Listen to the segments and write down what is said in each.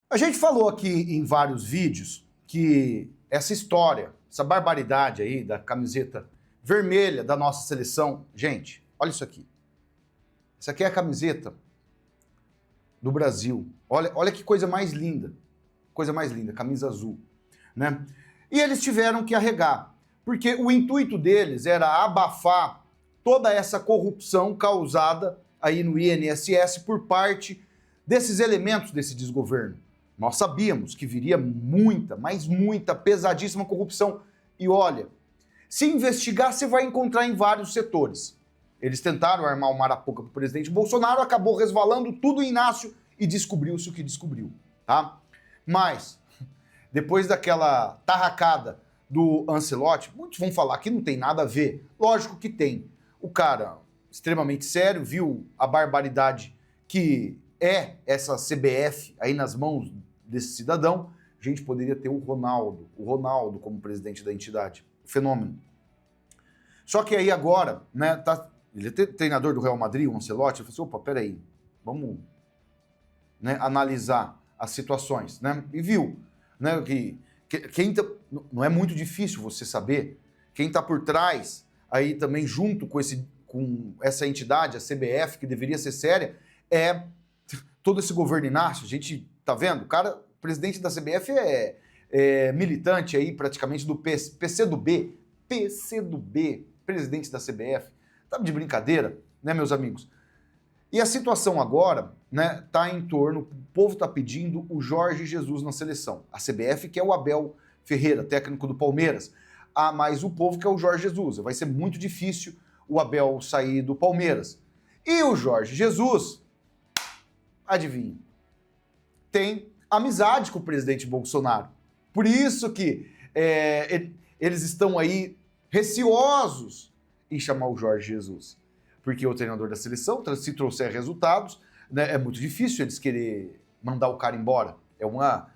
A gente falou aqui em vários vídeos que essa história, essa barbaridade aí da camiseta vermelha da nossa seleção... Gente, olha isso aqui. Essa aqui é a camiseta do Brasil. Olha que coisa mais linda. Coisa mais linda, camisa azul, né? E eles tiveram que arregar, porque o intuito deles era abafar toda essa corrupção causada aí no INSS por parte desses elementos desse desgoverno. Nós sabíamos que viria muita, mas muita, pesadíssima corrupção. E olha, se investigar, você vai encontrar em vários setores. Eles tentaram armar uma arapuca para o presidente Bolsonaro, acabou resvalando tudo em Inácio e descobriu-se o que descobriu, tá? Mas, depois daquela tarracada do Ancelotti, muitos vão falar que não tem nada a ver. Lógico que tem. O cara, extremamente sério, viu a barbaridade que é essa CBF aí nas mãos desse cidadão. A gente poderia ter o Ronaldo como presidente da entidade. Fenômeno. Só que aí agora, né, ele é treinador do Real Madrid, o Ancelotti, ele falou assim, opa, peraí, vamos, né, analisar as situações, né? E viu, né, que não é muito difícil você saber quem está por trás, aí também junto com essa entidade, a CBF, que deveria ser séria, é todo esse governo Inácio. A gente tá vendo, o cara, o presidente da CBF é militante aí praticamente do PCdoB, presidente da CBF. Tá de brincadeira, né, meus amigos? E a situação agora, né, tá em torno, o povo tá pedindo o Jorge Jesus na seleção. A CBF quer o Abel Ferreira, técnico do Palmeiras. Ah, mas o povo quer o Jorge Jesus. Vai ser muito difícil o Abel sair do Palmeiras. E o Jorge Jesus, adivinha, tem amizade com o presidente Bolsonaro. Por isso que eles estão aí receosos em chamar o Jorge Jesus. Porque o treinador da seleção, se trouxer resultados, né, é muito difícil eles querer mandar o cara embora. É uma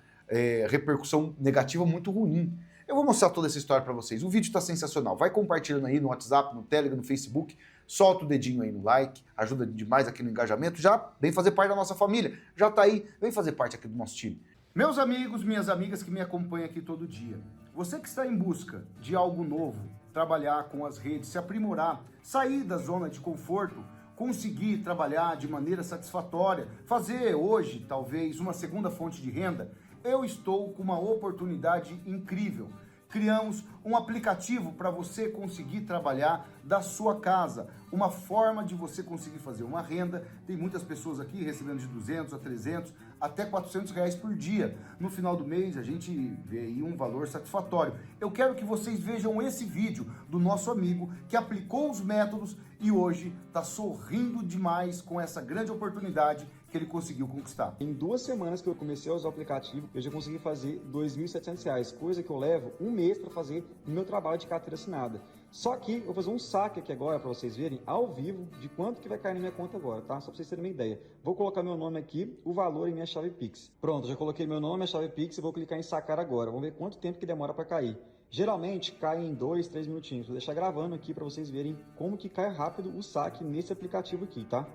repercussão negativa muito ruim. Eu vou mostrar toda essa história para vocês. O vídeo está sensacional. Vai compartilhando aí no WhatsApp, no Telegram, no Facebook. Solta o dedinho aí no like. Ajuda demais aqui no engajamento. Já vem fazer parte da nossa família. Já tá aí. Vem fazer parte aqui do nosso time. Meus amigos, minhas amigas que me acompanham aqui todo dia. Você que está em busca de algo novo, trabalhar com as redes, se aprimorar, sair da zona de conforto, conseguir trabalhar de maneira satisfatória, fazer hoje, talvez, uma segunda fonte de renda, eu estou com uma oportunidade incrível. Criamos um aplicativo para você conseguir trabalhar da sua casa, uma forma de você conseguir fazer uma renda. Tem muitas pessoas aqui recebendo de 200 a 300, até 400 reais por dia. No final do mês a gente vê aí um valor satisfatório. Eu quero que vocês vejam esse vídeo do nosso amigo que aplicou os métodos e hoje está sorrindo demais com essa grande oportunidade que ele conseguiu conquistar. Em 2 semanas que eu comecei a usar o aplicativo, eu já consegui fazer R$ 2.700, coisa que eu levo um mês para fazer no meu trabalho de carteira assinada. Só que eu vou fazer um saque aqui agora para vocês verem ao vivo de quanto que vai cair na minha conta agora, tá? Só para vocês terem uma ideia. Vou colocar meu nome aqui, o valor e minha chave Pix. Pronto, já coloquei meu nome, minha chave Pix e vou clicar em sacar agora. Vamos ver quanto tempo que demora para cair. Geralmente cai em 2, 3 minutinhos. Vou deixar gravando aqui para vocês verem como que cai rápido o saque nesse aplicativo aqui, tá?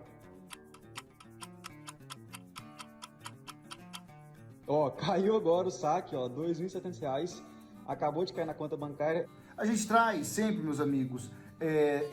Ó, caiu agora o saque, ó, R$ 2.700. Acabou de cair na conta bancária. A gente traz sempre, meus amigos,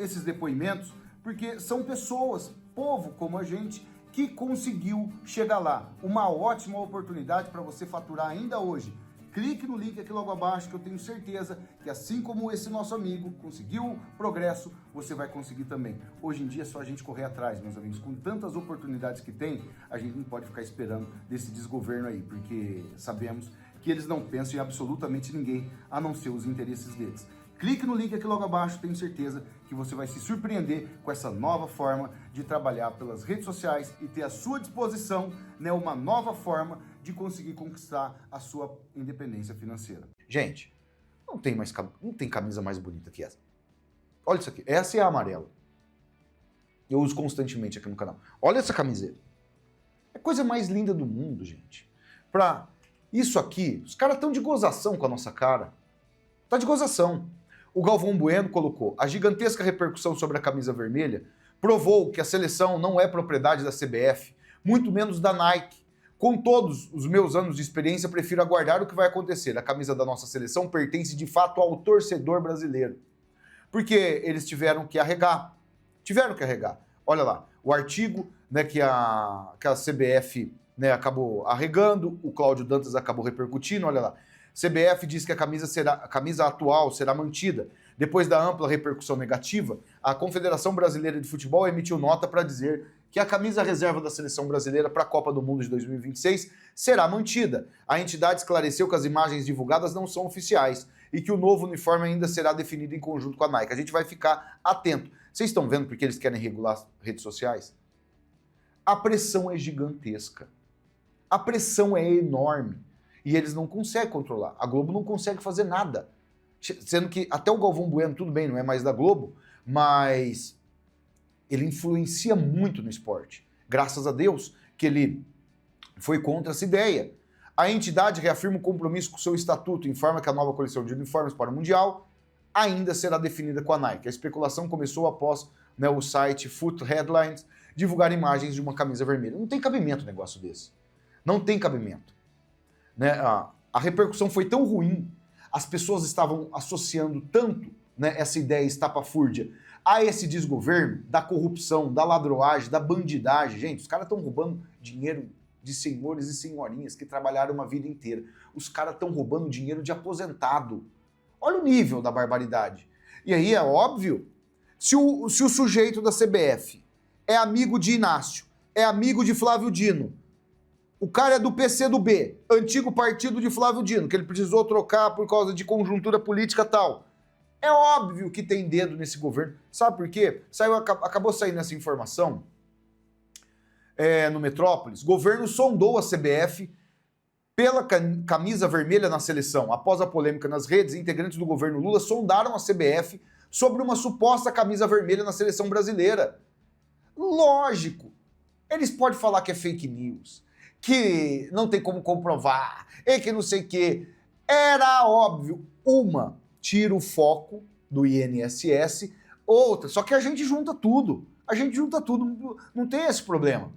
esses depoimentos, porque são pessoas, povo como a gente, que conseguiu chegar lá. Uma ótima oportunidade para você faturar ainda hoje. Clique no link aqui logo abaixo, que eu tenho certeza que assim como esse nosso amigo conseguiu progresso, você vai conseguir também. Hoje em dia é só a gente correr atrás, meus amigos. Com tantas oportunidades que tem, a gente não pode ficar esperando desse desgoverno aí, porque sabemos que eles não pensam em absolutamente ninguém, a não ser os interesses deles. Clique no link aqui logo abaixo, tenho certeza que você vai se surpreender com essa nova forma de trabalhar pelas redes sociais e ter à sua disposição, né, uma nova forma de conseguir conquistar a sua independência financeira. Gente, não tem camisa mais bonita que essa. Olha isso aqui, essa é a amarela. Eu uso constantemente aqui no canal. Olha essa camiseta. É a coisa mais linda do mundo, gente. Pra isso aqui, os caras estão de gozação com a nossa cara. Tá de gozação. O Galvão Bueno colocou: a gigantesca repercussão sobre a camisa vermelha provou que a seleção não é propriedade da CBF, muito menos da Nike. Com todos os meus anos de experiência, prefiro aguardar o que vai acontecer. A camisa da nossa seleção pertence de fato ao torcedor brasileiro. Porque eles tiveram que arregar. Olha lá, o artigo, né, que a CBF, né, acabou arregando, o Cláudio Dantas acabou repercutindo, olha lá. CBF diz que a camisa atual será mantida. Depois da ampla repercussão negativa, a Confederação Brasileira de Futebol emitiu nota para dizer que a camisa reserva da seleção brasileira para a Copa do Mundo de 2026 será mantida. A entidade esclareceu que as imagens divulgadas não são oficiais e que o novo uniforme ainda será definido em conjunto com a Nike. A gente vai ficar atento. Vocês estão vendo porque eles querem regular as redes sociais? A pressão é gigantesca. A pressão é enorme. E eles não conseguem controlar. A Globo não consegue fazer nada. Sendo que até o Galvão Bueno, tudo bem, não é mais da Globo, mas ele influencia muito no esporte. Graças a Deus que ele foi contra essa ideia. A entidade reafirma o compromisso com o seu estatuto e informa que a nova coleção de uniformes para o Mundial ainda será definida com a Nike. A especulação começou após, né, o site Foot Headlines divulgar imagens de uma camisa vermelha. Não tem cabimento um negócio desse. Não tem cabimento. Né? A repercussão foi tão ruim, as pessoas estavam associando tanto, né, essa ideia estapafúrdia a esse desgoverno, da corrupção, da ladroagem, da bandidagem. Gente, os caras estão roubando dinheiro de senhores e senhorinhas que trabalharam uma vida inteira. Os caras estão roubando dinheiro de aposentado. Olha o nível da barbaridade. E aí é óbvio, se o sujeito da CBF é amigo de Inácio, é amigo de Flávio Dino, o cara é do PCdoB, antigo partido de Flávio Dino, que ele precisou trocar por causa de conjuntura política e tal. É óbvio que tem dedo nesse governo. Sabe por quê? Acabou saindo essa informação no Metrópolis. Governo sondou a CBF pela camisa vermelha na seleção. Após a polêmica nas redes, integrantes do governo Lula sondaram a CBF sobre uma suposta camisa vermelha na seleção brasileira. Lógico, eles podem falar que é fake news, que não tem como comprovar, e que não sei o quê. Era óbvio. Uma tira o foco do INSS, outra, só que a gente junta tudo. Não tem esse problema.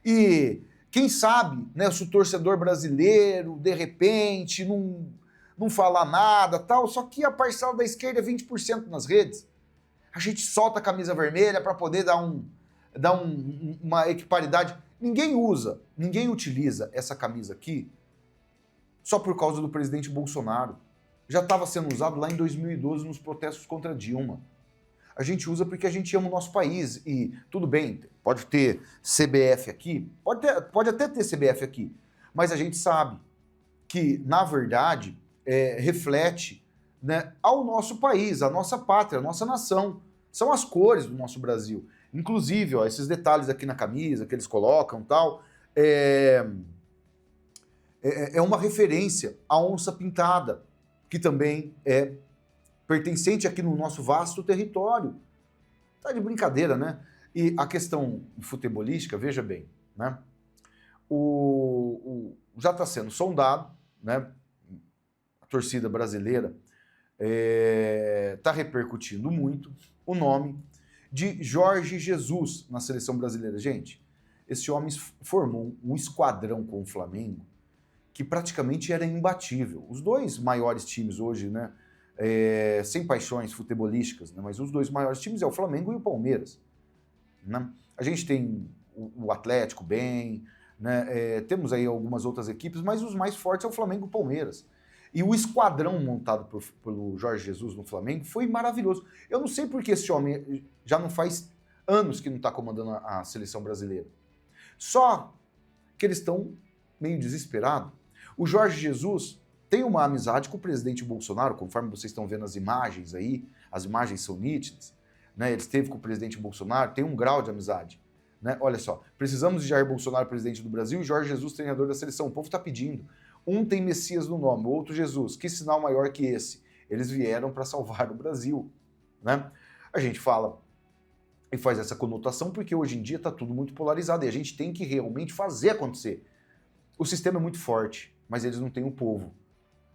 E quem sabe, né, se o torcedor brasileiro, de repente, não falar nada, tal, só que a parcela da esquerda é 20% nas redes. A gente solta a camisa vermelha para poder dar uma equiparidade. Ninguém utiliza essa camisa aqui só por causa do presidente Bolsonaro. Já estava sendo usado lá em 2012 nos protestos contra Dilma. A gente usa porque a gente ama o nosso país e tudo bem, pode ter CBF aqui, pode até ter CBF aqui, mas a gente sabe que, na verdade, reflete, né, ao nosso país, a nossa pátria, a nossa nação. São as cores do nosso Brasil. Inclusive, ó, esses detalhes aqui na camisa que eles colocam, tal, é uma referência à onça pintada, que também é pertencente aqui no nosso vasto território. Tá de brincadeira, né? E a questão futebolística, veja bem, né? Já está sendo sondado, né? A torcida brasileira está repercutindo muito o nome de Jorge Jesus na seleção brasileira. Gente, esse homem formou um esquadrão com o Flamengo que praticamente era imbatível. Os dois maiores times hoje, né, sem paixões futebolísticas, né, mas os dois maiores times é o Flamengo e o Palmeiras. Né? A gente tem o Atlético bem, né, temos aí algumas outras equipes, mas os mais fortes é o Flamengo e o Palmeiras. E o esquadrão montado pelo Jorge Jesus no Flamengo foi maravilhoso. Eu não sei porque esse homem já não faz anos que não está comandando a seleção brasileira. Só que eles estão meio desesperados. O Jorge Jesus tem uma amizade com o presidente Bolsonaro, conforme vocês estão vendo as imagens aí, as imagens são nítidas, né? Ele esteve com o presidente Bolsonaro, tem um grau de amizade. Né? Olha só, precisamos de Jair Bolsonaro, presidente do Brasil, e Jorge Jesus, treinador da seleção. O povo está pedindo. Um tem Messias no nome, o outro Jesus. Que sinal maior que esse? Eles vieram para salvar o Brasil. Né? A gente fala e faz essa conotação porque hoje em dia está tudo muito polarizado e a gente tem que realmente fazer acontecer. O sistema é muito forte, mas eles não têm o povo.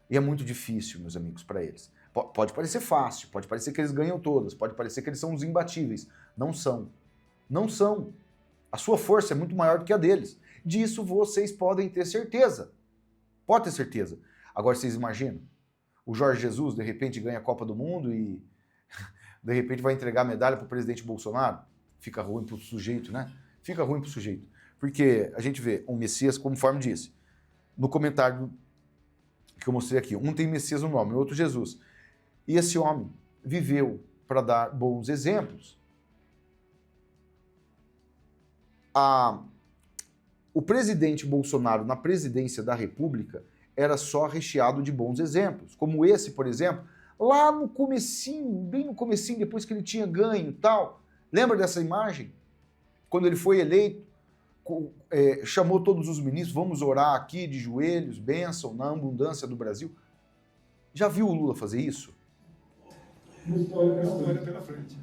E é muito difícil, meus amigos, para eles. Pode parecer fácil, pode parecer que eles ganham todas, pode parecer que eles são os imbatíveis. Não são. Não são. A sua força é muito maior do que a deles. Disso vocês podem ter certeza. Pode ter certeza. Agora vocês imaginam? O Jorge Jesus, de repente, ganha a Copa do Mundo e, de repente, vai entregar a medalha para o presidente Bolsonaro? Fica ruim para o sujeito, né? Fica ruim para o sujeito. Porque a gente vê um Messias, conforme disse, no comentário que eu mostrei aqui. Um tem Messias no nome, o outro Jesus. E esse homem viveu para dar bons exemplos. O presidente Bolsonaro, na presidência da República, era só recheado de bons exemplos. Como esse, por exemplo, lá no comecinho, bem no comecinho, depois que ele tinha ganho e tal. Lembra dessa imagem? Quando ele foi eleito, chamou todos os ministros, vamos orar aqui de joelhos, bênção na abundância do Brasil. Já viu o Lula fazer isso? História pela frente.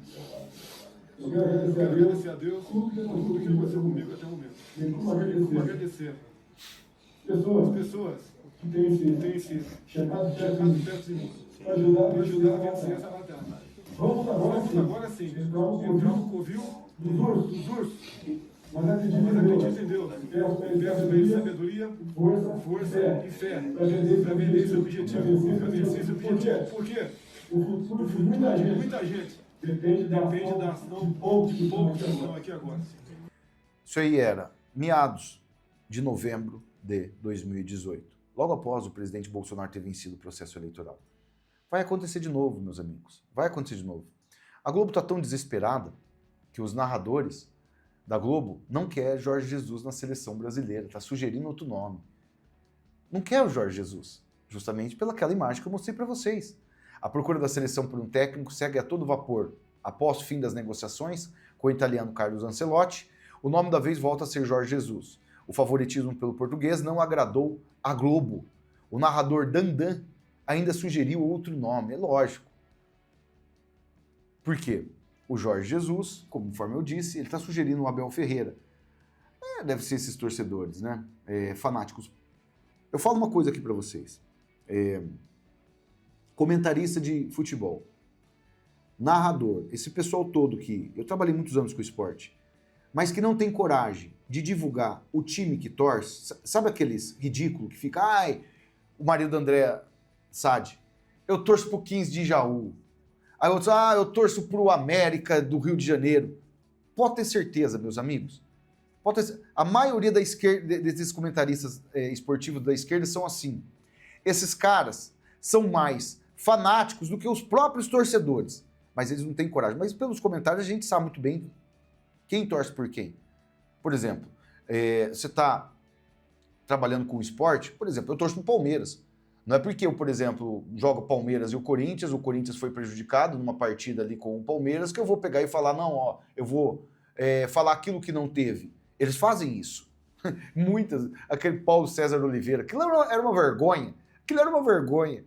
Eu quero agradecer a Deus por tudo que Ele fez comigo até o momento. E agradecer as pessoas que têm sido chamadas perto de mim para ajudar a vencer essa batalha. Vamos agora sim entrar no covil dos ursos. Mas acredite em Deus. Peço para Ele sabedoria, força e fé para vencer esse objetivo. Por quê? O futuro de muita gente depende da ação de poucos que estão aqui agora. Isso aí era meados de novembro de 2018, logo após o presidente Bolsonaro ter vencido o processo eleitoral. Vai acontecer de novo, meus amigos. Vai acontecer de novo. A Globo está tão desesperada que os narradores da Globo não querem Jorge Jesus na seleção brasileira. Está sugerindo outro nome. Não quer o Jorge Jesus, justamente pelaquela imagem que eu mostrei para vocês. A procura da seleção por um técnico segue a todo vapor. Após o fim das negociações com o italiano Carlos Ancelotti, o nome da vez volta a ser Jorge Jesus. O favoritismo pelo português não agradou a Globo. O narrador Dandan ainda sugeriu outro nome, é lógico. Por quê? O Jorge Jesus, conforme eu disse, ele está sugerindo o Abel Ferreira. Deve ser esses torcedores, né? Fanáticos. Eu falo uma coisa aqui para vocês. Comentarista de futebol, narrador, esse pessoal todo que... Eu trabalhei muitos anos com esporte, mas que não tem coragem de divulgar o time que torce. Sabe aqueles ridículos que fica... Ai, o marido da André Sade, eu torço pro 15 de Jaú. Aí outros, eu torço pro América do Rio de Janeiro. Pode ter certeza, meus amigos. A maioria da esquerda, desses comentaristas esportivos da esquerda são assim. Esses caras são mais fanáticos do que os próprios torcedores. Mas eles não têm coragem. Mas pelos comentários a gente sabe muito bem quem torce por quem. Por exemplo, você está trabalhando com esporte, por exemplo, eu torço pro Palmeiras. Não é porque eu, por exemplo, jogo Palmeiras e o Corinthians foi prejudicado numa partida ali com o Palmeiras, que eu vou pegar e falar, não, ó, eu vou falar aquilo que não teve. Eles fazem isso. Muitas. Aquele Paulo César Oliveira, aquilo era uma vergonha. Aquilo era uma vergonha.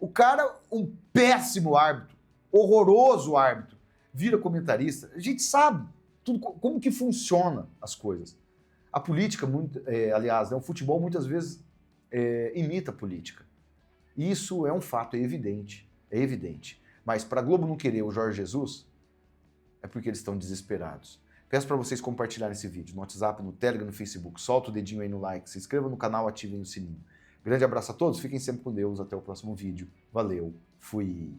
O cara, um péssimo árbitro, horroroso árbitro, vira comentarista. A gente sabe tudo, como que funciona as coisas. A política, aliás, o futebol muitas vezes imita a política. Isso é um fato, é evidente. Mas para a Globo não querer o Jorge Jesus, é porque eles estão desesperados. Peço para vocês compartilharem esse vídeo no WhatsApp, no Telegram, no Facebook. Solta o dedinho aí no like, se inscreva no canal, ativem o sininho. Grande abraço a todos, fiquem sempre com Deus, até o próximo vídeo. Valeu, fui!